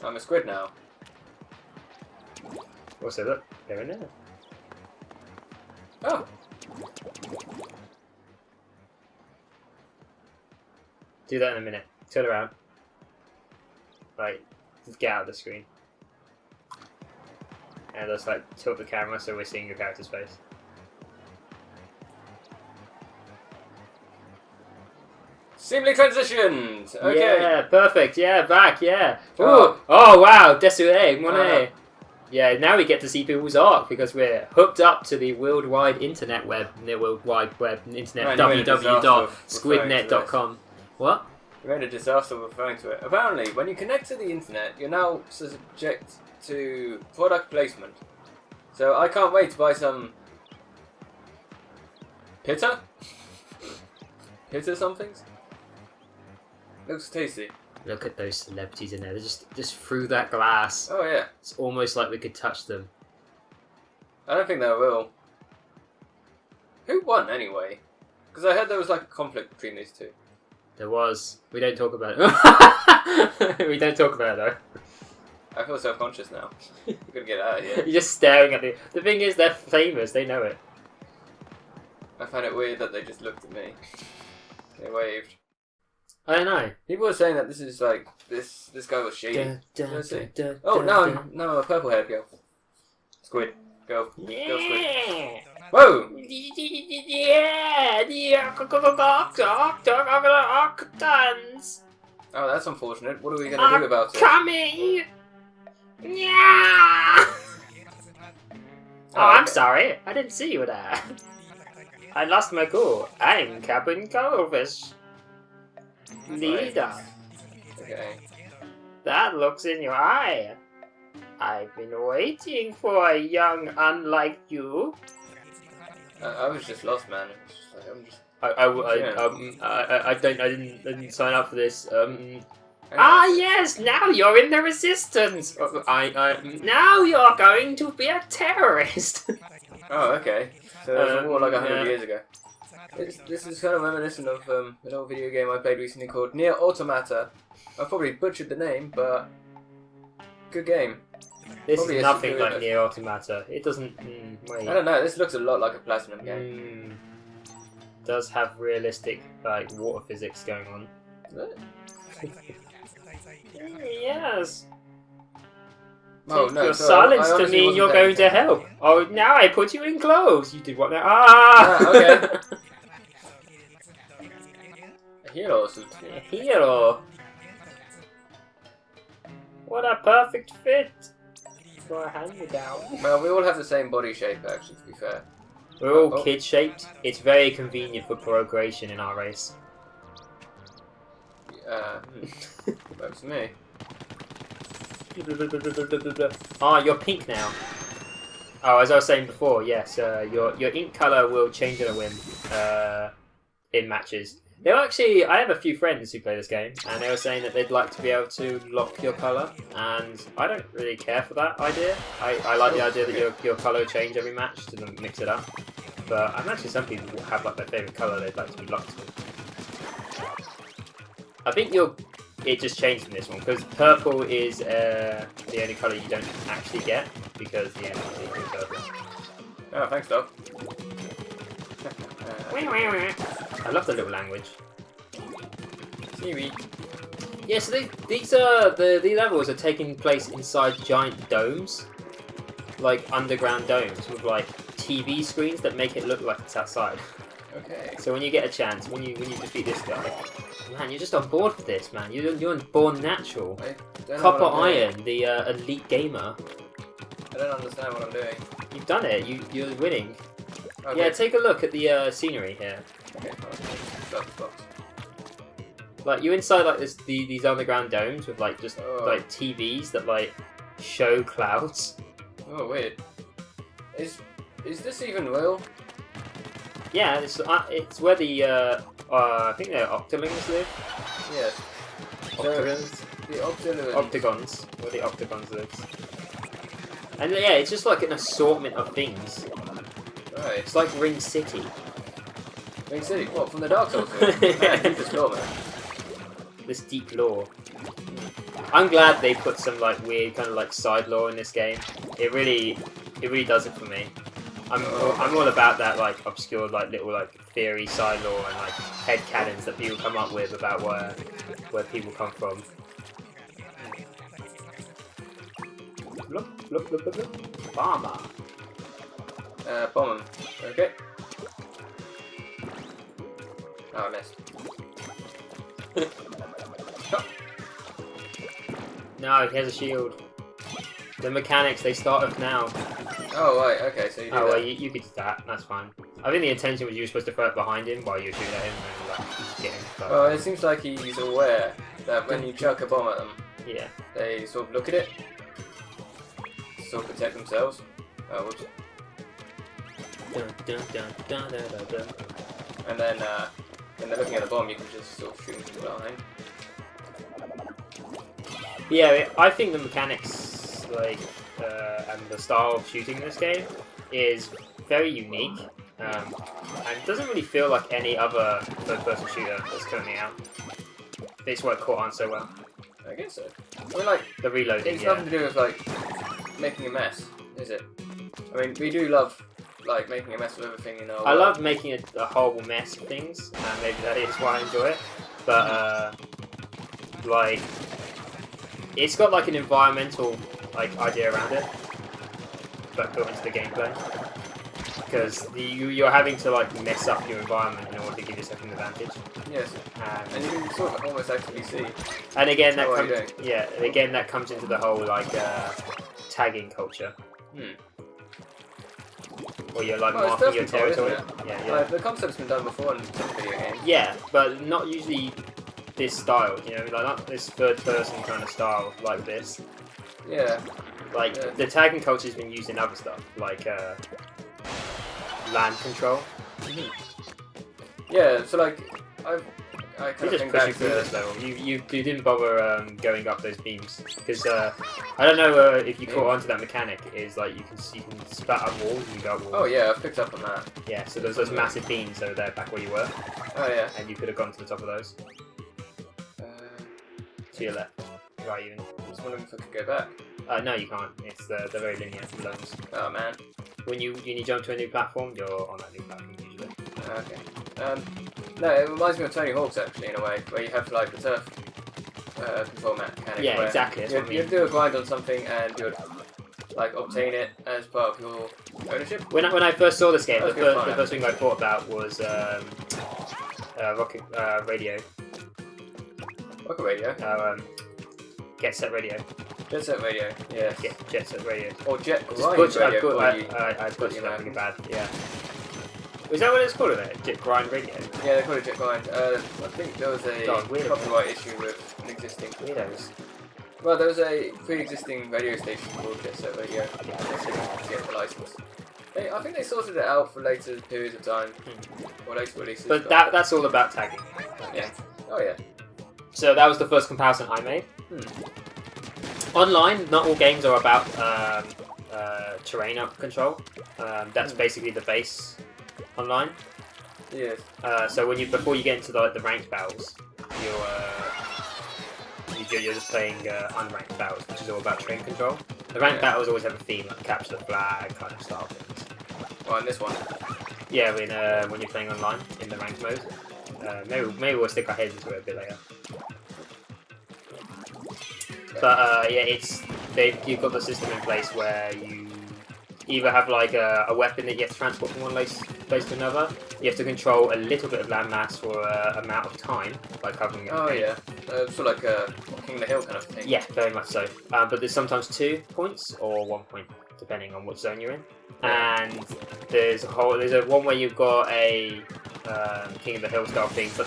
I'm a squid now. Also, look, they're in there. Oh! Do that in a minute. Turn around. Like, just get out of the screen. And just like tilt the camera so we're seeing your character's face. Seamlessly transitioned! Okay. Yeah, perfect. Yeah, back. Yeah. Ooh. Oh. Oh wow, désolé, monet. Yeah, now we get to see people's art because we're hooked up to the worldwide internet web, internet, www.squidnet.com. What? You made a disaster referring to it. Apparently, when you connect to the internet, you're now subject to product placement. So I can't wait to buy some pitta? Pitta somethings? Looks tasty. Look at those celebrities in there. They're just through that glass. Oh yeah. It's almost like we could touch them. I don't think they will. Who won anyway? Because I heard there was like a conflict between these two. There was. We don't talk about it. We don't talk about it though. I feel self-conscious now. We're gonna get out of here. You're just staring at the thing is, they're famous. They know it. I find it weird that they just looked at me. They waved. I don't know. People were saying that this is like this guy was shady. Oh, now I'm a purple haired girl. Squid, go, Yeah. go squid. Whoa! Yeah, the octons Oh, that's unfortunate. What are we gonna do about it? coming. Yeah. Oh, I'm sorry. I didn't see you there. I lost my cool. I'm Captain Goldfish. Leader. Okay. That looks in your eye. I've been waiting for a young unlike you. I was just lost, man. I'm just. I didn't sign up for this. Ah yes, now you're in the resistance. Now you're going to be a terrorist. Oh, okay. So it was a war like 100 years ago. This is kind of reminiscent of an old video game I played recently called Nier Automata. I probably butchered the name, but good game. This Probably is a nothing superior like Nier Automata. It doesn't. Wait. I don't know. This looks a lot like a Platinum game. Does have realistic like water physics going on. Yes. Oh Take no! your sorry, silence I to honestly mean wasn't you're paying going to attention. help. Oh, now I put you in clothes. You did what now? Ah! Okay. A hero suit. A hero. What a perfect fit for a hand-me-down. Well, we all have the same body shape, actually. To be fair. We're all kid-shaped. It's very convenient for procreation in our race. That's me. Ah, you're pink now. Oh, as I was saying before, yes, your ink color will change on a whim in matches. They were actually, I have a few friends who play this game, and they were saying that they'd like to be able to lock your color, and I don't really care for that idea. I like the idea that your color will change every match to mix it up. But I imagine some people will have like their favorite color they'd like to be locked to. I think it just changed in this one because purple is the only color you don't actually get because the enemy is purple. Oh, thanks, dog. I love the little language. Seaweed. Yeah, so these are the levels are taking place inside giant domes, like underground domes with like TV screens that make it look like it's outside. Okay. So when you get a chance, when you defeat this guy, man, you're just on board for this, man. You're born natural. Copper Iron, the elite gamer. I don't understand what I'm doing. You've done it. You're winning. Okay. Yeah, take a look at the scenery here. Okay. Stop. Like you're inside like these underground domes with like just like TVs that like show clouds. Oh, weird. Is this even real? Yeah, it's where the I think they're octolings live. Yes. Octagons. The Octagons. Where the octagons live. And yeah, it's just like an assortment of things. Right. It's like Ring City. I mean, City, what, from the Dark Souls? Man, deepest lore, man. This deep lore. I'm glad they put some like weird kind of like side lore in this game. It really does it for me. I'm all about that like obscure like little like theory side lore and like head canons that people come up with about where people come from. Look, look, look, look, look. Bomber. Bomb him. Okay. Oh, I missed. Oh. No, he has a shield. The mechanics, they start off now. Oh, right, okay, so you do that. Well, you could do that, that's fine. I think the intention was you were supposed to throw it behind him while you shoot at him and like, get him. But... Well, it seems like he's aware that when you chuck a bomb at them, yeah, they sort of look at it, sort of protect themselves. Oh, whoops. Dun, dun, dun, dun, dun, dun, dun. And then, when they're looking at the bomb, you can just sort of shoot them from behind. Yeah, I think the mechanics, like, and the style of shooting in this game is very unique, and doesn't really feel like any other third-person shooter that's currently out. That's why it caught on so well. I guess so. I mean, like, the reloading, it's nothing to do with, like, making a mess, is it? I mean, we do love, like, making a mess of everything in our I world. love making a horrible mess of things, and maybe that is why I enjoy it, but, like, it's got, like, an environmental, like, idea around it, but built into the gameplay. Because you're having to like mess up your environment in order to give yourself an advantage. Yes, and you can sort of almost actually see. And again, that comes into the whole like tagging culture. Or you're like marking your territory. Yeah. The concept's been done before in some video games. Yeah, but not usually this style. You know, like not this third-person kind of style like this. Yeah. Like the tagging culture's been used in other stuff, like. Land control. Yeah, so like I kind You're of just pushing through this level. You didn't bother going up those beams because I don't know if you caught onto that mechanic. Is like you can spat up walls and you go up walls. Oh yeah, I've picked up on that. Yeah, so there's those massive beams over there back where you were. Oh yeah. And you could have gone to the top of those. To your left, right even. I was wondering if I could go back. No, you can't. It's they're very linear zones. Oh man. When you jump to a new platform, you're on that new platform usually. Okay. No, it reminds me of Tony Hawk's actually in a way, where you have like the turf control mechanic. Yeah, exactly. That's what I mean. You do a grind on something and you would like obtain it as part of your ownership. When I first saw this game, the fun, first thing I thought about was Rocket Radio. Rocket Radio. Get Set Radio. Jet Set Radio, yeah. Jet Set Radio. Or Jet Grind Radio. I butchered that really bad, yeah. Is that what it's called, isn't it? Jet Grind Radio? Yeah, they call it Jet Grind. I think there was a copyright issue with an existing... Weirdos. Well, there was a pre-existing radio station called Jet Set Radio. They didn't get the license. I think they sorted it out for later periods of time. Or later releases. But that's all about tagging. Yeah. Oh yeah. So that was the first comparison I made. Online, not all games are about terrain control. That's basically the base online. Yes. So before you get into the ranked battles, you're just playing unranked battles, which is all about terrain control. The ranked battles always have a theme, like capture the flag kind of style things. Well, in this one. Yeah, when you're playing online in the ranked mode. Maybe we'll stick our heads into it a bit later. But yeah, you've got the system in place where you either have like a weapon that you have to transport from one place to another. You have to control a little bit of landmass for an amount of time by covering it. Oh yeah, sort of like a King the Hill kind of thing. Yeah, very much so. But there's sometimes 2 points or 1 point, depending on which zone you're in. And there's one where you've got a King of the Hill style thing, but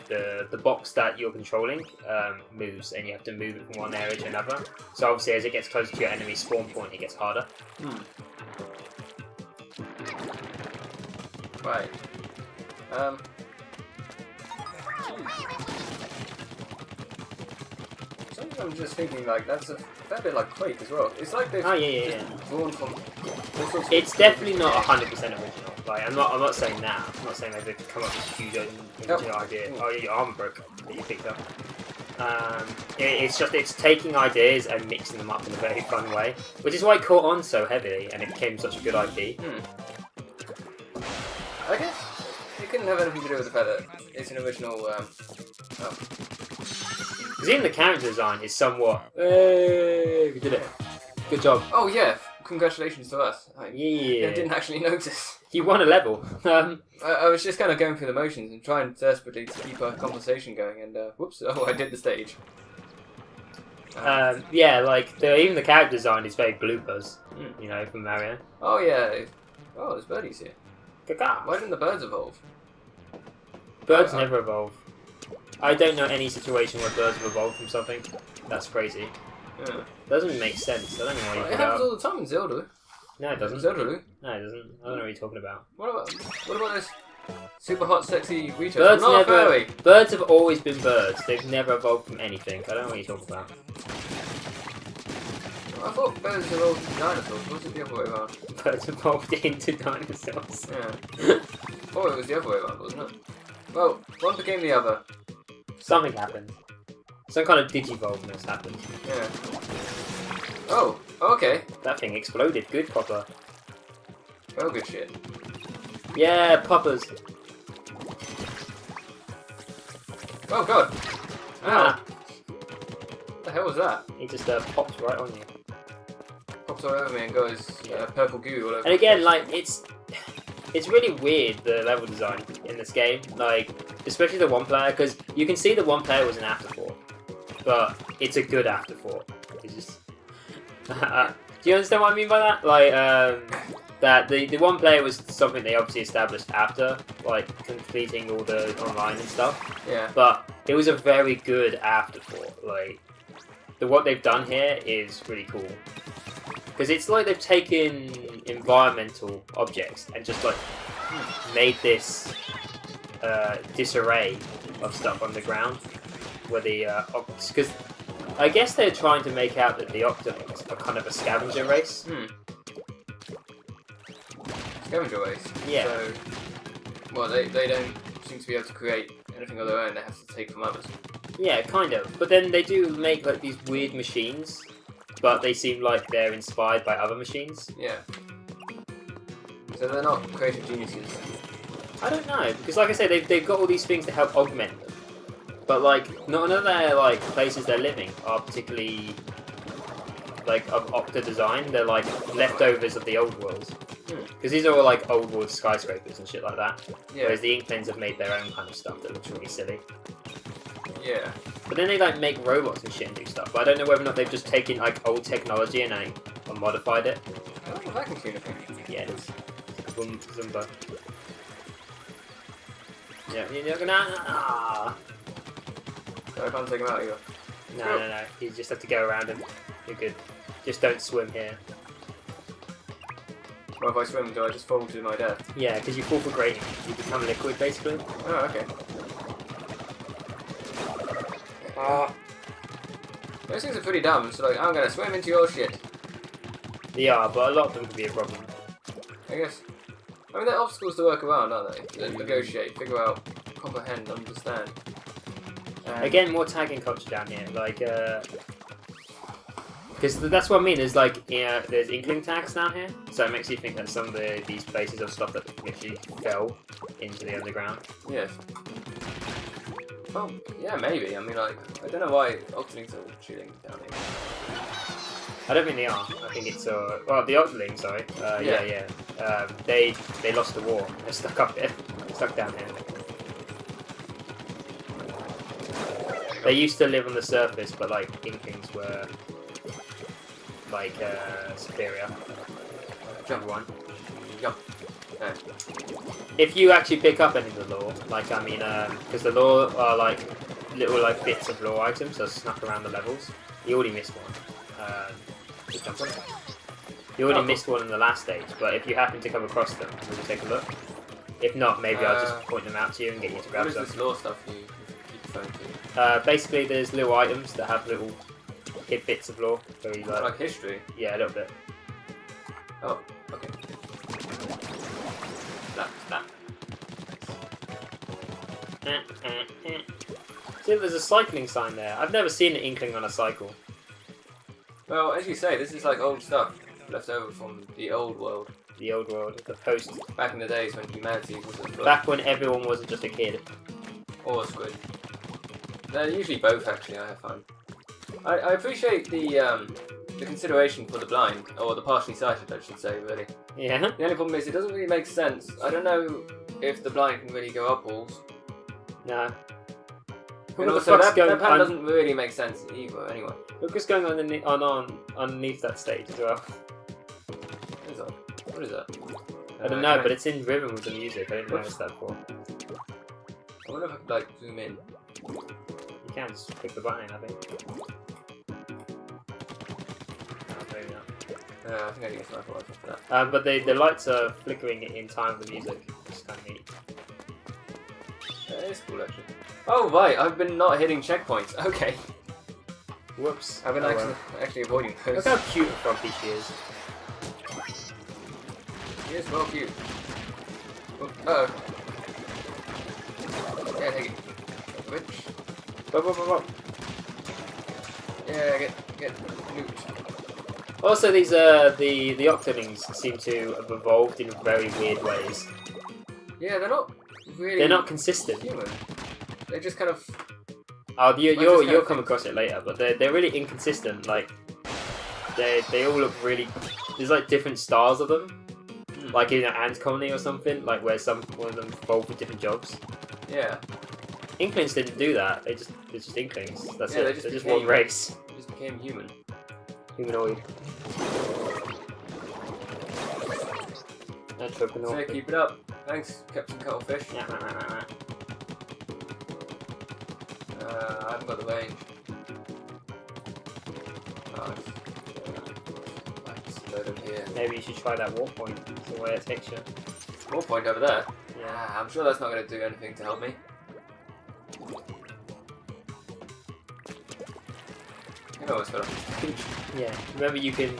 the box that you're controlling moves, and you have to move it from one area to another. So obviously, as it gets closer to your enemy spawn point, it gets harder. Right. Something I'm just thinking, like, that's a fair bit like Quake as well. It's like they've drawn from all sorts of It's definitely not 100% original. Like, I'm not saying that. I'm not saying they've come up with a huge original idea. Oh, yeah, your arm broke that you picked up. It's taking ideas and mixing them up in a very fun way, which is why it caught on so heavily and it became such a good IP. I guess it couldn't have anything to do with the fact that it's an original. Because even the character design is somewhat. Hey, we did it. Good job. Oh yeah! Congratulations to us. I Yeah. didn't actually notice. You won a level. I was just kind of going through the motions and trying desperately to keep our conversation going, and whoops! Oh, I did the stage. Yeah, like even the character design is very bloopers. You know, from Mario. Oh yeah. Oh, there's birdies here. Caca. Why didn't the birds evolve? Birds never evolve. I don't know any situation where birds have evolved from something. That's crazy. Yeah. Doesn't make sense. I don't know why you It put happens out. all the time in Zelda. No, it doesn't. Zelda do. No, it doesn't. I don't know what you're talking about. What about this super hot, sexy retard? Birds Not never. furry. Birds have always been birds. They've never evolved from anything. I don't know what you're talking about. I thought birds evolved into dinosaurs. What's it the other way around? Birds evolved into dinosaurs. Yeah. Oh, it was the other way around, wasn't it? Well, one became the other. Something happened. Some kind of digivolveness happened. Yeah. Oh, okay. That thing exploded. Good, Popper. Oh, good shit. Yeah, Poppers. Oh god. Ah, What the hell was that? he just popped right on you. Pops all over me and goes purple goo all over. And again, like it's really weird, the level design in this game. Like, especially the one player, because you can see the one player was an afterthought, but it's a good afterthought. It's just. Do you understand what I mean by that? Like, that the one player was something they obviously established after, like completing all the online and stuff. Yeah. But it was a very good afterthought. Like, what they've done here is really cool. Because it's like they've taken environmental objects and just like made this disarray of stuff on the ground. Where the because I guess they're trying to make out that the Octolings are kind of a scavenger race. Scavenger race. Yeah. So, well, they don't seem to be able to create anything of their own. They have to take from others. Yeah, kind of. But then they do make like these weird machines, but they seem like they're inspired by other machines. Yeah. So they're not creative geniuses. I don't know, because like I say, they've got all these things to help augment them. But like, none of their like places they're living are particularly like of Octa design. They're like leftovers of the old world. Because these are all like old world skyscrapers and shit like that. Yeah. Whereas the Inklings have made their own kind of stuff that looks really silly. Yeah. But then they like make robots and shit and do stuff. But I don't know whether or not they've just taken like old technology and modified it. Oh, vacuum cleaner thing. Yeah, it is. Boom, Zumba. Yeah, you're gonna. So I can't take him out either. No. You just have to go around him. You're good. Just don't swim here. Well, if I swim, do I just fall to my death? Yeah, because you fall for grating. You become liquid, basically. Oh, okay. Those things are pretty dumb, so like, I'm gonna swim into your shit. They are, but a lot of them can be a problem. I guess. I mean, they're obstacles to work around, aren't they? To negotiate, figure out, comprehend, understand. Again, more tagging culture down here. Like, because that's what I mean. There's like, there's Inkling tags down here, so it makes you think that some of these places are stuff that literally fell into the underground. Yes. Oh, yeah, maybe. I mean, like, I don't know why Octolings are chilling down here. I don't think they are. I think it's well, the Octolings, sorry. Yeah. They lost the war. They're stuck up here. Stuck down here. They used to live on the surface, but like Inklings were like superior. Jump one. Jump. No. If you actually pick up any of the lore, like I mean, because the lore are like little like bits of lore items that snuck around the levels. You already missed one. Just jump on it. You already missed one in the last stage, but if you happen to come across them, will you take a look? If not, maybe I'll just point them out to you and get you to grab what some. What is this lore stuff you keep referring to? Basically, there's little items that have little bits of lore. Very Like history? Yeah, a little bit. Oh, okay. Slap. See, there's a cycling sign there. I've never seen an Inkling on a cycle. Well, as you say, this is like old stuff left over from the old world. The old world, the post. Back in the days when humanity was at flood. Back when everyone wasn't just a kid. Or a squid. They're usually both, actually, I have found. I appreciate the consideration for the blind, or the partially sighted, I should say, really. Yeah. The only problem is it doesn't really make sense. I don't know if the blind can really go up walls. No. And also, that pattern doesn't really make sense either, anyway. Look what's going on underneath that stage as well. What is that? I don't know, but it's in rhythm with the music. I didn't notice that before. I wonder if I could, like, zoom in. You can just click the button, I think. Maybe not. I think I need a sniper rifle for that. But the lights are flickering in time with the music, which is kind of neat. That is cool, actually. Oh, right, I've been not hitting checkpoints. Okay. Whoops. I've been actually avoiding those. Look how cute Froggy she is. He is well cute. Uh-oh. Yeah, take it. Which? Whoa. Yeah, get loot. Also, these the Octolings seem to have evolved in very weird ways. Yeah, they're not really. They're not consistent. Human. They just kind of. Oh, you'll come across it later, but they're really inconsistent. Like they all look really. There's like different styles of them. Like in an ant colony or something, like where one of them evolved for different jobs. Yeah. Inklings didn't do that. They're just Inklings. That's yeah, it. They're just one race. They just became human. Humanoid. So keep it up. Thanks, Captain Cuttlefish. Yeah. I haven't got the range. Here. Maybe you should try that war point. It's the way it takes you. War point over there? Yeah. I'm sure that's not going to do anything to help me. You know what's going on. Yeah. Remember, you can.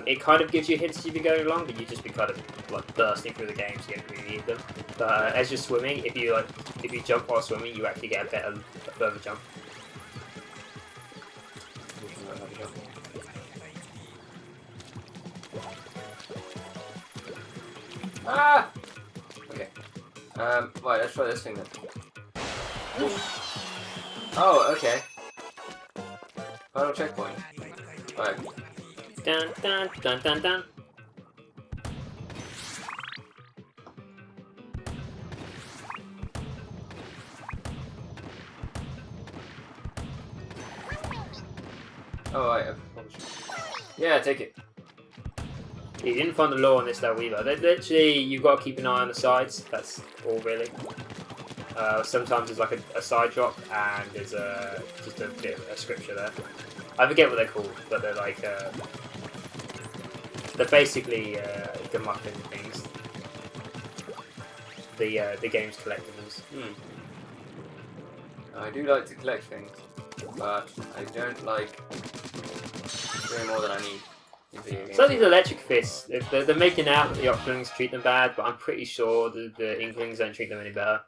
It kind of gives you hints as you've been going along, but you just be kind of like bursting through the game, so you don't really need them. But as you're swimming, if you jump while swimming, you actually get a further jump. Ah! Okay. Right, let's try this thing then. Oh, okay. Final checkpoint. Right. Dun. Oh, right. Yeah, take it. You didn't find the law on this though either. Literally, you've got to keep an eye on the sides. That's all really. Sometimes there's like a side drop and there's just a bit of a scripture there. I forget what they're called, but they're like they're basically the muffin things. The game's collectibles. I do like to collect things, but I don't like doing more than I need. So these electric fists, they're making out that the Octolings treat them bad, but I'm pretty sure the Inklings don't treat them any better.